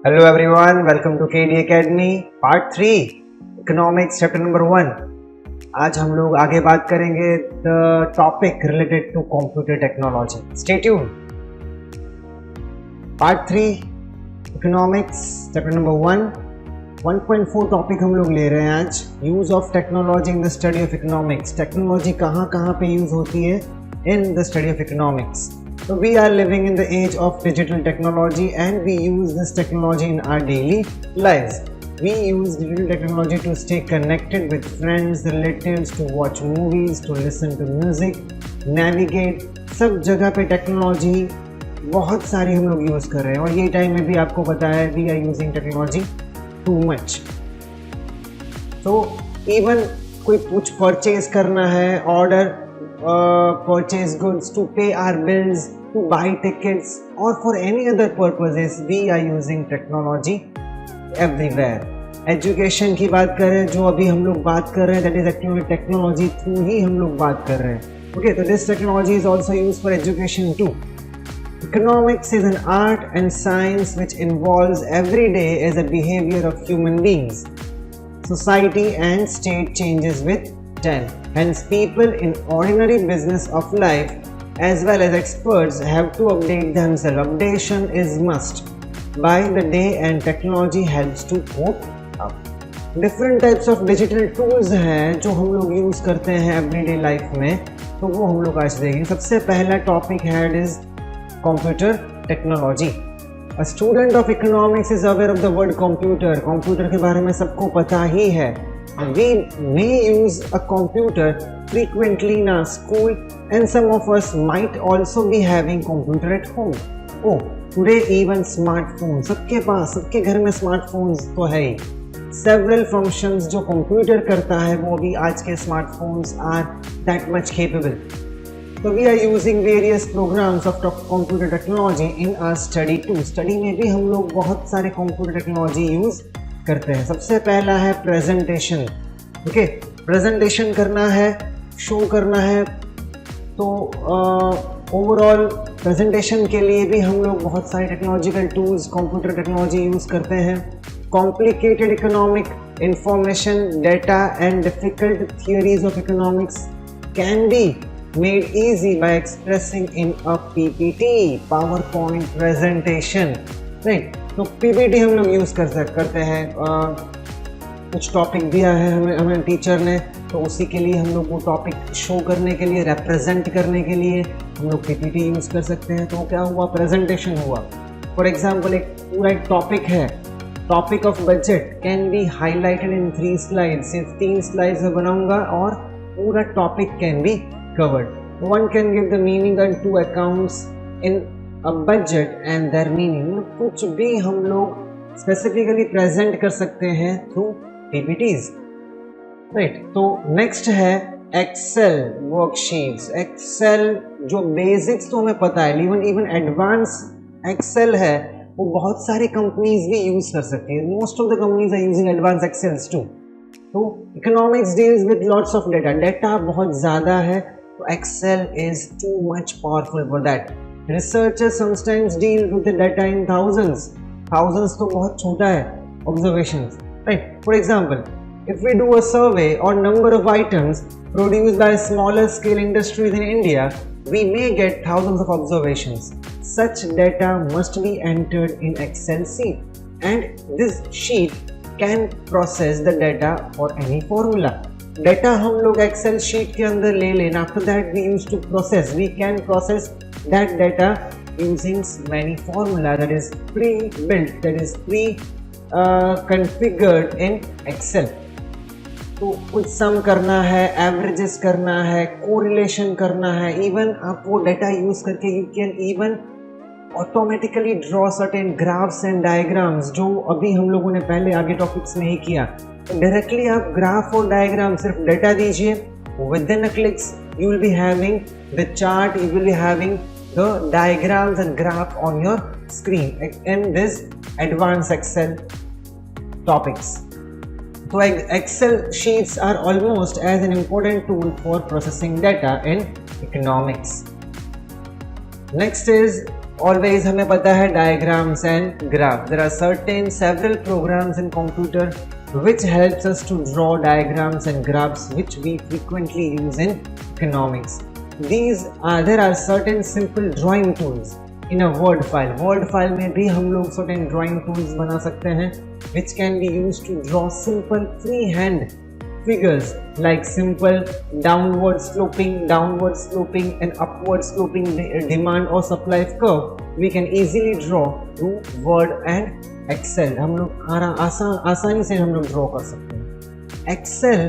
Hello everyone, welcome to KD Academy Part 3 Economics Chapter Number 1। आज हम लोग आगे बात करेंगे the topic related to computer technology। Stay tuned। Part 3 Economics Chapter Number 1 1.4 topic हम लोग ले रहे हैं आज। Use of technology in the study of economics। Technology कहाँ कहाँ पे यूज़ होती है in the study of economics। So we are living in the age of digital technology and we use this technology in our daily lives. We use digital technology to stay connected with friends, relatives, to watch movies, to listen to music, navigate। सब जगह पे technology बहुत सारी हम लोग use कर रहे हैं और ये टाइम में भी आपको पता है we are using technology too much। तो इवन कोई कुछ परचेज करना है, order purchase goods, to pay our bills, to buy tickets or for any other purposes we are using technology everywhere। Education की बात करें जो अभी हम लोग बात कर रहे हैं that is actually technology through ही हम लोग बात कर रहे हैं। Okay, तो this technology is also used for education too। Economics is an art and science which involves every day as a behavior of human beings। Society and state changes with time. Hence, people in ordinary business of life as well as experts have to update themselves. Updation is must by the day and technology helps to cope up। Different types of digital tools हैं जो हम लोग use करते हैं everyday life में, तो वो हम लोग आज देखेंगे। सबसे पहला topic है is computer technology। A student of economics is aware of the word computer। computer के बारे में सबको पता ही है। We may use a computer frequently in our school and some of us might also be having computer at home। Oh, today even smartphone सबके पास, सबके घर में smartphones तो है ही। Several functions जो computer करता है वो भी आज के smartphones are that much capable। So we are using various programs of computer technology in our study too। Study में भी हम लोग बहुत सारे computer technology use करते हैं। सबसे पहला है प्रेजेंटेशन। ओके, प्रेजेंटेशन करना है, शो करना है, तो ओवरऑल प्रेजेंटेशन के लिए भी हम लोग बहुत सारे technological tools computer technology use करते हैं। Complicated economic information, data and difficult theories of economics can be made easy by expressing in a PPT, PowerPoint presentation, right? तो PPT हम लोग यूज़ करते हैं। कुछ टॉपिक दिया है हमें टीचर ने, तो उसी के लिए हम लोग वो टॉपिक शो करने के लिए, रिप्रेजेंट करने के लिए हम लोग PPT यूज़ कर सकते हैं। तो क्या हुआ, प्रेजेंटेशन हुआ। फॉर एग्जाम्पल एक पूरा एक टॉपिक है, topic of budget can be highlighted in 3 slides. सिर्फ 3 स्लाइड्स में बनाऊंगा और पूरा topic can be covered। One can give the meaning and 2 accounts in a budget and their meaning। कुछ भी हम लोग स्पेसिफिकली प्रेजेंट कर सकते हैं थ्रू PPTs, राइट। तो नेक्स्ट है एक्सेल वर्कशीट्स। एक्सेल जो बेसिक्स तो हमें पता है, इवन एडवांस एक्सेल है वो बहुत सारी कंपनीज भी यूज कर सकती है। Most of the companies are using advance excels too. तो economics deals with lots of data, data बहुत ज़्यादा है, तो Excel is too much powerful for that। Researchers sometimes deal with the data in thousands। Thousands तो बहुत छोटा है, observations, right? For example, if we do a survey on number of items produced by smaller scale industries in India, we may get thousands of observations। Such data must be entered in Excel sheet, and this sheet can process the data for any formula। Data हम लोग Excel sheet के अंदर ले लेना, after that we use to process, we can process that data using many formula that is pre built, that is pre configured in Excel. तो कुछ सम करना है, एवरेजेस करना है, कोरिलेशन करना है, इवन आप वो डेटा यूज करके you can even automatically draw certain graphs and diagrams, जो अभी हम लोगों ने पहले आगे टॉपिक्स में ही किया। डायरेक्टली आप ग्राफ और डायग्राम सिर्फ डेटा दीजिए, within a clicks you will be having the chart, you will be having the diagrams and graph on your screen in this advanced Excel topics। So Excel sheets are almost as an important tool for processing data in economics। Next is always हमें पता है diagrams and graph. There are certain several programs in computer which helps us to draw diagrams and graphs which we frequently use in economics. There are certain simple drawing tools in a word file. Word file में भी हम लोग certain drawing tools बना सकते हैं which can be used to draw simple freehand figures like simple downward sloping and upward sloping demand or supply curve. We can easily draw through Word and Excel. हम लोग आसानी से हम लोग draw कर सकते हैं. Excel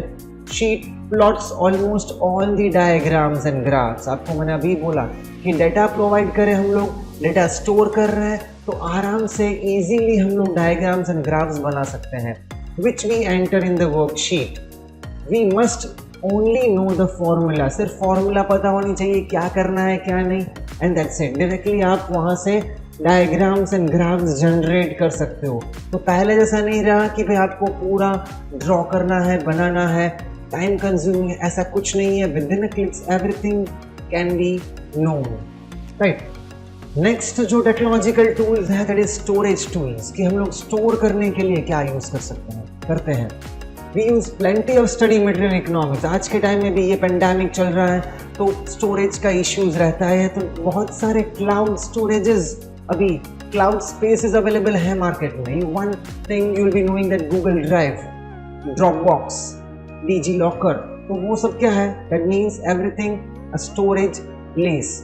sheet plots almost all the diagrams and graphs. आपको मैंने अभी बोला कि डेटा प्रोवाइड करें, हम लोग डेटा स्टोर कर रहे हैं तो आराम से इजीली हम लोग डायग्राम्स एंड ग्राफ्स बना सकते हैं which we enter in the worksheet. We must only know the formula. सिर्फ फॉर्मूला पता होनी चाहिए क्या करना है क्या नहीं, एंड दैट्स इट. डायरेक्टली आप वहाँ से डायग्राम्स एंड ग्राफ्स जनरेट कर सकते हो. तो पहले जैसा नहीं रहा कि भाई आपको पूरा ड्रॉ करना है, बनाना है, टाइम कंज्यूमिंग है, ऐसा कुछ नहीं है. With in a clicks everything can be known, right. Next जो टेक्नोलॉजिकल टूल्स है दैट इज स्टोरेज टूल्स, कि हम लोग स्टोर करने के लिए क्या यूज़ करते हैं. We use plenty of study material economics. आज के टाइम में भी ये पेंडेमिक चल रहा है तो स्टोरेज का इश्यूज रहता है, तो बहुत सारे क्लाउड स्टोरेजेस, अभी क्लाउड स्पेसेस अवेलेबल है मार्केट में. One thing you will be knowing that Google Drive, Dropbox, DigiLocker, तो वो सब क्या है? That means everything a storage place.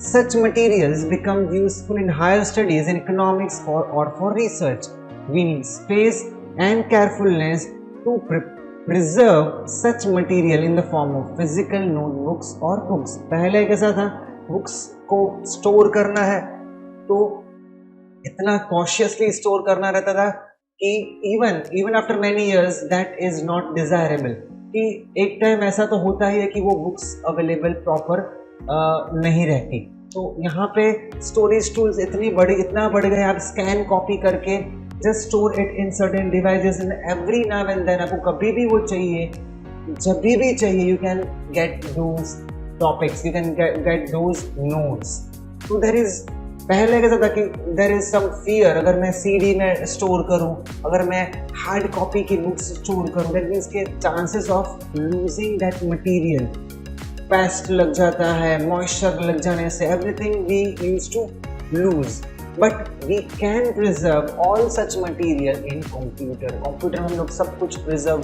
Such materials become useful in higher studies in economics or for research. We need space and carefulness to preserve such material in the form of physical notebooks or books. पहले कैसा था, books को store करना है तो इतना cautiously store करना रहता था कि even after many years that is not desirable. कि एक टाइम ऐसा तो होता ही है कि वो बुक्स अवेलेबल प्रॉपर नहीं रहती. तो यहाँ पे स्टोरेज टूल्स इतना बढ़ गए, आप स्कैन कॉपी करके just store it in certain devices and every now and then आपको कभी भी वो चाहिए, जब भी चाहिए, you can get those topics, you can get those notes. तो देयर इज, पहले कैसा था कि देयर इज सम फियर, अगर मैं सीडी में स्टोर करूं, अगर मैं हार्ड कॉपी की बुक्स स्टोर करूं, दैट मीन्स के chances of losing that material, pest लग जाता है, मॉइस्चर लग जाने से, everything we use to lose. But we can preserve all such material in computer में हम लोग सब कुछ प्रिजर्व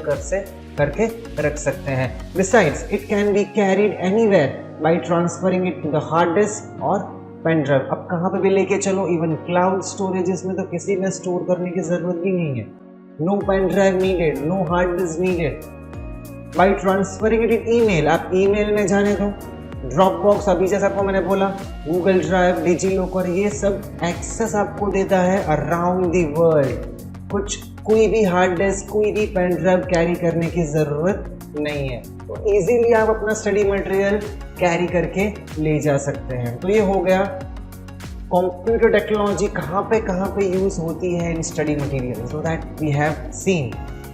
करके रख सकते हैं. Besides it can be carried anywhere by transferring it to the hard disk और पेन ड्राइव. अब कहाँ पे भी लेके चलो, इवन क्लाउड स्टोरेजेस में तो किसी में स्टोर करने की जरूरत भी नहीं है. No pen drive needed, no hard disk needed. By transferring it in email, आप ईमेल में जाने दो, ड्रॉपबॉक्स, अभी जैसा आपको मैंने बोला, गूगल ड्राइव, डिजी लॉकर, ये सब एक्सेस आपको देता है अराउंड दी वर्ल्ड. कोई भी हार्ड डिस्क, कोई भी पेन ड्राइव कैरी करने की ज़रूरत नहीं है. तो इजीली आप अपना स्टडी मटेरियल कैरी करके ले जा सकते हैं. तो ये हो गया कंप्यूटर टेक्नोलॉजी कहाँ पे यूज़ होती है in study material. So that we have seen.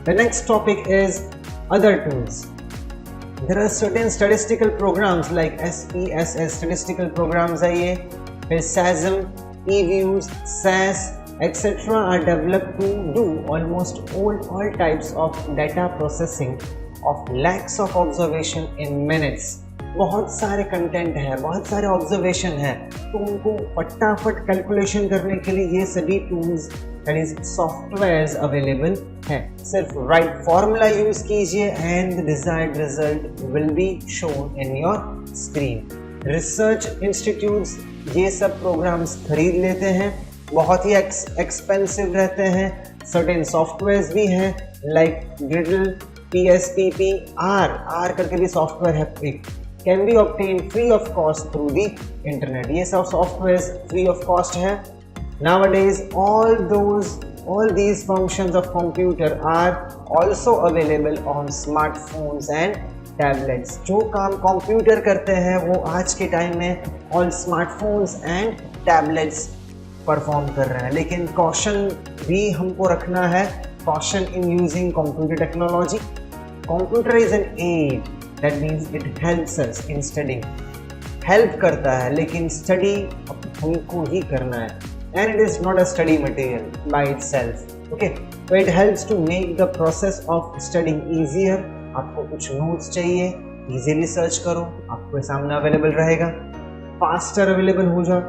The next topic is other tools. There are certain statistical programs like SPSS statistical programs है ये, फिर SASM, eViews, SAS etc. are developed to do almost all types of data processing of lakhs of observation in minutes. बहुत सारे content है, बहुत सारे observation है, तो उनको फटाफट कैलकुलेशन करने के लिए ये सभी tools that is softwares available है. सिर्फ राइट फॉर्मूला यूज कीजिए and the desired result will be shown in your screen. Research institutes ये सब प्रोग्राम्स खरीद लेते हैं, बहुत ही एक्सपेंसिव रहते हैं. सर्टेन सॉफ्टवेयर्स भी हैं लाइक ग्रिडल, PSPP, R करके भी सॉफ्टवेयर है, एक can be obtain free of cost through the internet. ये सब सॉफ्टवेयर फ्री ऑफ कॉस्ट है. Nowadays all these functions of computer are also available on smartphones and tablets. जो काम कंप्यूटर करते हैं वो आज के टाइम में on smartphones and tablets perform कर रहे हैं. लेकिन कॉशन भी हमको रखना है, caution in using computer technology. Computer is an aid, that means it helps us in studying. Help करता है, लेकिन स्टडी हमको ही करना है, and it is not a study material by itself. Okay, तो it helps to make the process of studying easier. आपको कुछ नोट्स चाहिए, इजीली सर्च करो, आपके सामने अवेलेबल रहेगा, फास्टर अवेलेबल हो जाओ,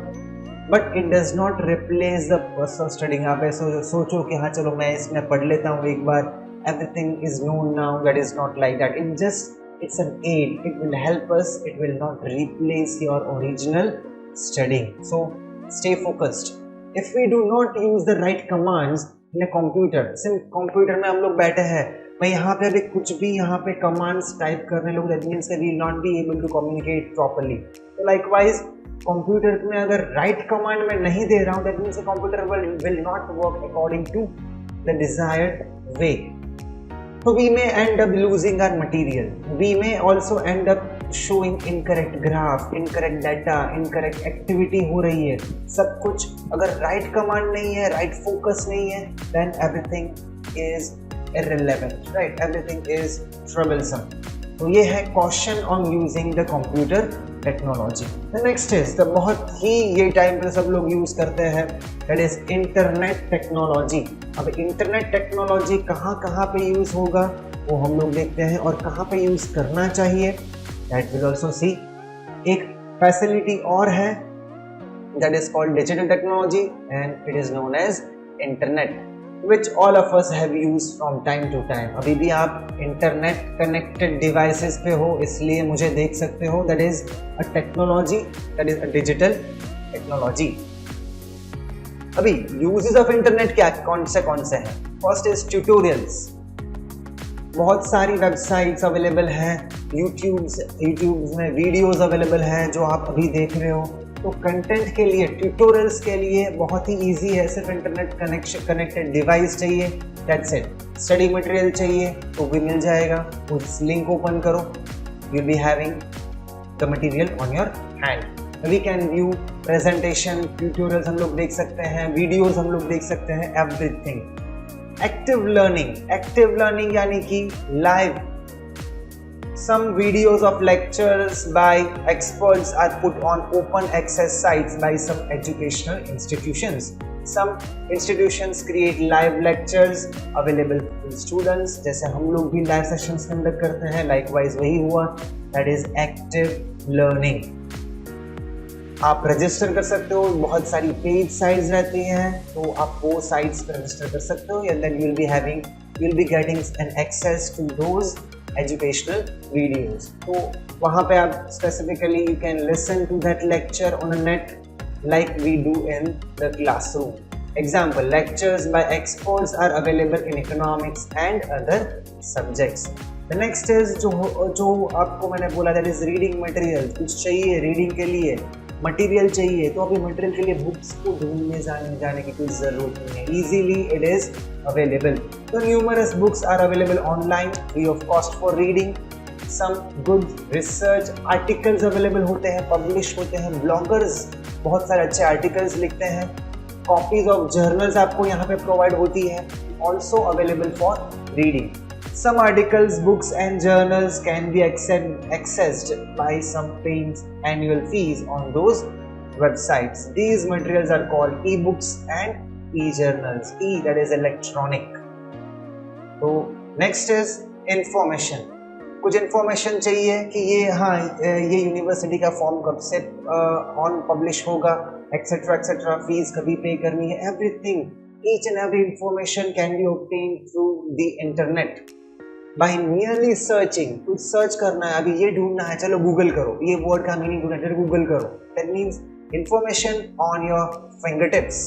but it does not replace the personal studying. आप ऐसे सोचो कि हाँ चलो मैं इसमें पढ़ लेता हूँ एक बार, everything is known now, that is not like that. It's an aid, it will help us, it will not replace your original studying. So stay focused. If we do not use the right commands in a computer, सिर्फ computer में हम लोग बैठे हैं, मैं यहाँ पे अभी कुछ भी यहाँ पे commands टाइप करने लोग, that means that we will not be able to communicate properly. So likewise computer में अगर right command मैं नहीं दे रहा हूँ, that means the computer will not work according to the desired way. So we may end up losing our material. We may also end up showing incorrect graph, incorrect data, incorrect activity हो रही है। सब कुछ अगर right command नहीं है, right focus नहीं है, then everything is irrelevant, right? Everything is troublesome. तो ये है caution on using the computer technology. The next is the बहुत ही ये टाइम पे सब लोग यूज करते हैं, that is इंटरनेट टेक्नोलॉजी। अब इंटरनेट टेक्नोलॉजी कहाँ पे यूज होगा वो हम लोग देखते हैं, और कहाँ पे यूज करना चाहिए that will also see. एक फैसिलिटी और है that is called digital technology and it is known as internet, which all of us have used from time to time. अभी भी आप इंटरनेट कनेक्टेड डिवाइसेस पे हो, इसलिए मुझे देख सकते हो, that is a technology, that is a digital technology. अभी यूजेस ऑफ इंटरनेट क्या कौन से हैं? First is tutorials. बहुत सारी वेबसाइट्स अवेलेबल हैं, यूट्यूब में वीडियोस अवेलेबल हैं जो आप अभी देख रहे हो। तो कंटेंट के लिए, ट्यूटोरियल्स के लिए बहुत ही इजी है, सिर्फ इंटरनेट कनेक्टेड डिवाइस चाहिए, दैट्स इट। स्टडी मटेरियल चाहिए तो भी मिल जाएगा, उस लिंक ओपन करो, you will be having the material on your hand. We can view presentation, tutorials हम लोग देख सकते हैं, वीडियोस हम लोग देख सकते हैं, एवरीथिंग। एक्टिव लर्निंग यानी कि live some videos of lectures by experts are put on open access sites by some educational institutions. Some institutions create live lectures available to students, जैसे हम लोग भी live sessions conduct करते हैं, likewise वही हुआ, that is active learning. आप register कर सकते हो, बहुत सारी पेज साइट्स रहती हैं, तो आप वो साइट्स पर रजिस्टर कर सकते हो, and then you'll be getting an access to those educational videos. तो वहाँ पे आप specifically you can listen to that lecture on a net like we do in the classroom. Example, lectures by experts are available in economics and other subjects. The next is जो आपको मैंने बोला, that is reading material. कुछ चाहिए reading के लिए, material चाहिए, तो अभी मटेरियल के लिए बुक्स को ढूंढने जाने की कोई ज़रूरत नहीं है, easily it is available. So numerous books are available online free of cost for reading. Some good research articles available होते हैं, publish होते हैं, bloggers बहुत सारे अच्छे articles लिखते हैं, copies of journals आपको यहाँ पे provide होती है, also available for reading. Some articles, books and journals can be accessed by some paying annual fees on those websites. These materials are called e-books and e-journals. E, that is electronic. So next is information. कुछ information चाहिए कि ये university का form कब से on publish होगा, etcetera etcetera, fees कभी पे करनी है, everything, each and every information can be obtained through the internet by merely searching. कुछ सर्च करना है, अभी ये ढूंढना है, चलो गूगल करो, ये वर्ड का मीनिंग ढूंढना है, चलो गूगल करो, that means information on your fingertips.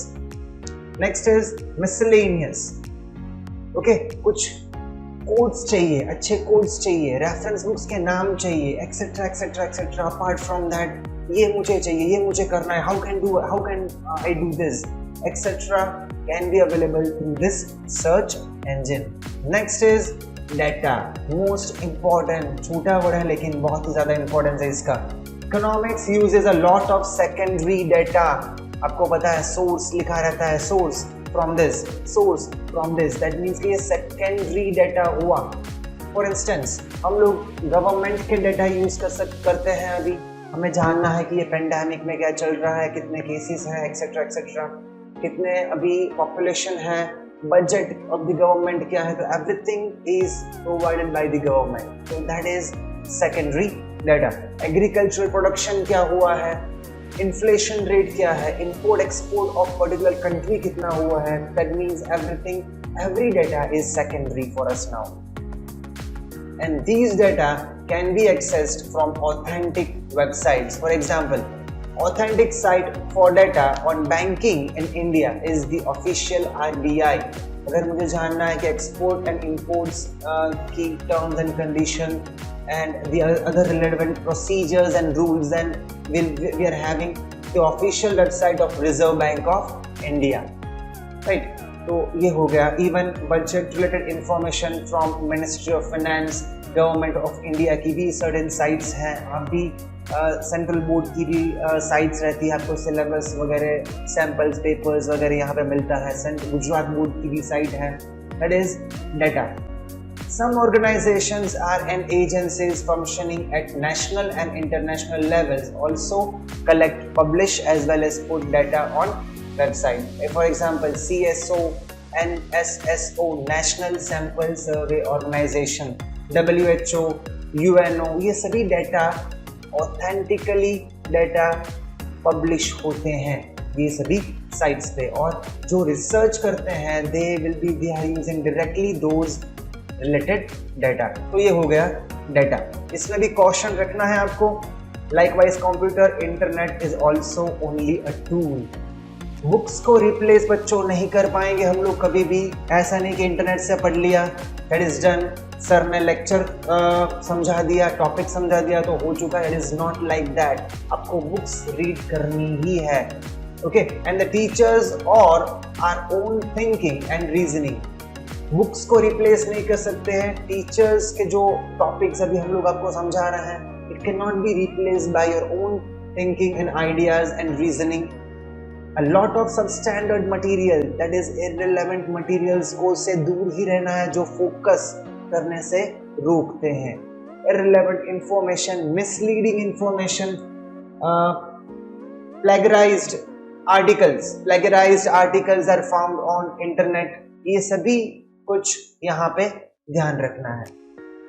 Next is miscellaneous. Okay, कुछ कोड्स चाहिए, अच्छे कोड्स चाहिए, रेफरेंस बुक्स के नाम चाहिए, etcetera etcetera etcetera. Apart from that ये मुझे चाहिए, ये मुझे करना है, how can I do this, etcetera, can be available through this search engine. Next is data, most important, छोटा वर्ड है लेकिन बहुत ही ज़्यादा इंपॉर्टेंस है इसका। Economics usage a lot of secondary data. आपको पता है सोर्स लिखा रहता है, source from this, that means कि ये सेकेंडरी डेटा हुआ। फॉर इंस्टेंस हम लोग गवर्नमेंट के डेटा यूज करते हैं अभी, हमें जानना है कि ये पेंडेमिक में क्या चल रहा है, कितने केसेस हैं, एक्सेट्रा एक्सेट्रा, कितने अभी पॉपुलेशन है, बजट ऑफ द गवर्नमेंट क्या है, तो everything is provided by the government, तो that is secondary data. Agricultural production क्या हुआ है, इन्फ्लेशन रेट क्या है, import export of particular country कितना हुआ है, that means everything, every data is secondary for us now, and these data can be accessed from authentic websites. For example, authentic site for data on banking in India is the official RBI. अगर मुझे जानना है कि export and imports की terms and condition and the other relevant procedures and rules, then we are having the official website of Reserve Bank of India, right? तो ये हो गया। Even budget related information from ministry of finance, government of India की भी certain sites हैं, अभी central board की भी साइट्स रहती है, आपको सिलेबस वगैरह, सैम्पल्स, पेपर्स वगैरह यहाँ पे मिलता है। गुजरात बोर्ड की भी साइट है, that is data. Some organizations are and agencies functioning at national and international levels also collect, publish as well as put data on website. For example, CSO and SSO, National Sample Survey Organization, WHO, UNO, ये सभी data authentically data publish होते हैं ये सभी sites पे, और जो research करते हैं they are using directly those related data. तो ये हो गया डाटा। इसमें भी कॉशन रखना है आपको। Likewise computer, internet is also only a tool. Books को रिप्लेस बच्चों नहीं कर पाएंगे हम लोग कभी भी। ऐसा नहीं कि इंटरनेट से पढ़ लिया, दैट इज डन, सर ने लेक्चर समझा दिया, टॉपिक समझा दिया तो हो चुका है। It is not like that, आपको बुक्स रीड करनी ही है, ओके। एंड द टीचर्स और our own thinking and reasoning, books को रिप्लेस नहीं कर सकते हैं। टीचर्स के जो टॉपिक्स अभी हम लोग आपको समझा रहे हैं, it can not be replaced by your own thinking and ideas and reasoning. A lot of substandard material, that is irrelevant materials को से दूर ही रहना है, जो फोकस करने से रोकते हैं। Irrelevant information, misleading information, plagiarized articles are found on internet, ये सभी कुछ यहाँ पे ध्यान रखना है।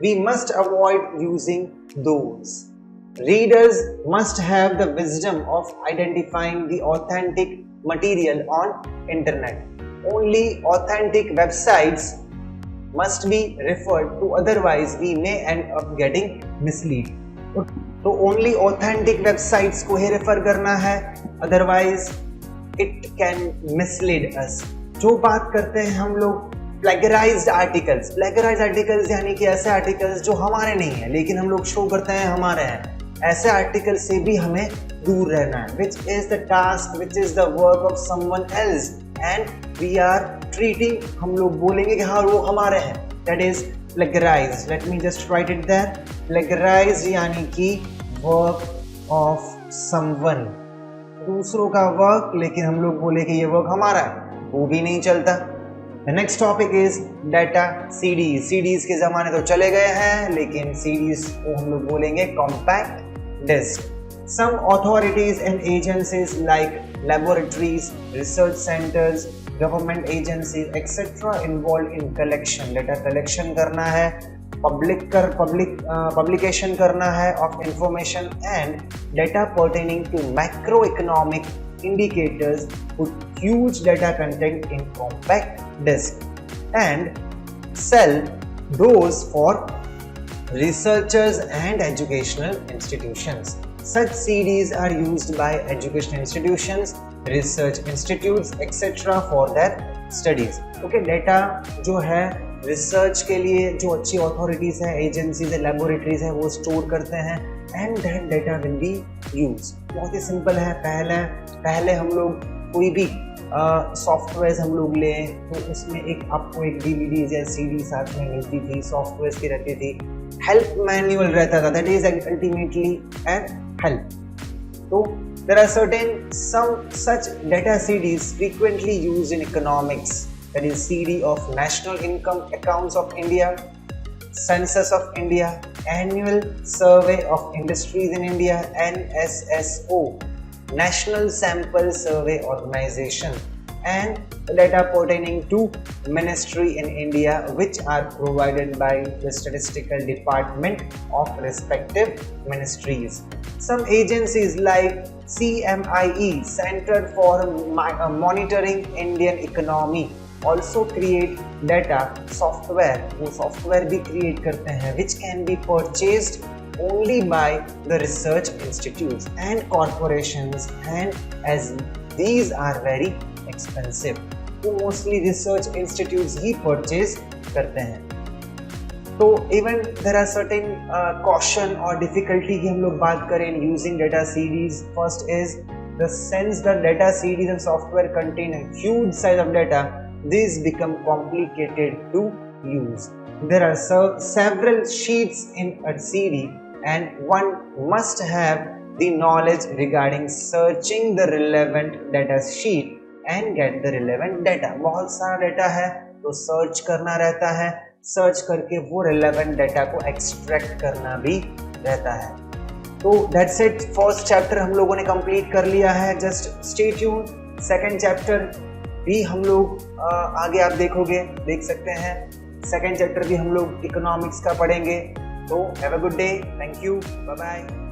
We must avoid using those. Readers must have the wisdom of identifying the authentic material on internet. Only authentic websites must be referred to, otherwise we may end up getting misled. तो only authentic websites को ही refer करना है, otherwise it can mislead us. जो बात करते हैं हम लोग प्लेगराइज्ड आर्टिकल्स यानी कि ऐसे आर्टिकल्स जो हमारे नहीं है लेकिन हम लोग शो करते हैं हमारे हैं, ऐसे आर्टिकल से भी हमें दूर रहना है। Which is the task, which is the work of someone else and we are treating, हम लोग बोलेंगे कि हाँ वो हमारे हैं, that is plagiarised. Let me just write it there. Plagiarised यानी कि वर्क ऑफ समवन, दूसरों का वर्क लेकिन हम लोग बोले कि ये वर्क हमारा है, वो भी नहीं चलता। The next topic is data CDs. CDs के ज़माने तो चले गए हैं, लेकिन CDs को हम लोग बोलेंगे compact disc. Some authorities and agencies like laboratories, research centers, government agencies, etc. involved in collection. Data collection करना है, publication करना है of information and data pertaining to macroeconomic indicators put huge data content in compact disk and sell those for researchers and educational institutions. Such CDs are used by educational institutions, research institutes, etc. for their studies. Okay, data जो है research के लिए जो अच्छी authorities हैं, agencies है, laboratories है, वो स्टोर करते हैं and that data will be use. बहुत ही सिंपल है। पहले हम लोग कोई भी सॉफ्टवेयर हम लोग लें तो उसमें आपको एक DVD या CD साथ में मिलती थी, सॉफ्टवेयर की रहती थी, हेल्प मैनुअल रहता था, that is ultimately an help. तो there are some such data CDs frequently used in economics, that is CD of National Income Accounts of India, Census of India, Annual Survey of Industries in India, NSSO, National Sample Survey Organization, and the data pertaining to ministry in India, which are provided by the statistical department of respective ministries. Some agencies like CMIE, Center for Monitoring Indian Economy, also create data software. वो software भी create करते हैं which can be purchased only by the research institutes and corporations, and as these are very expensive, तो mostly research institutes ही purchase करते हैं. तो even there are certain caution और difficulty की हम लोग बात करें using data series. First is since the data series and software contain a huge size of data, these become complicated to use. There are several sheets in a CD, and one must have the knowledge regarding searching the relevant data sheet and get the relevant data. बहुत सारा data है तो search करना रहता है, search करके वो relevant data को एक्सट्रैक्ट करना भी रहता है. तो that's it, फर्स्ट चैप्टर हम लोगों ने कंप्लीट कर लिया है. Just stay tune, second chapter भी हम लोग आगे आप देख सकते हैं. सेकंड चैप्टर भी हम लोग इकोनॉमिक्स का पढ़ेंगे. तो have a good day, thank you, bye bye.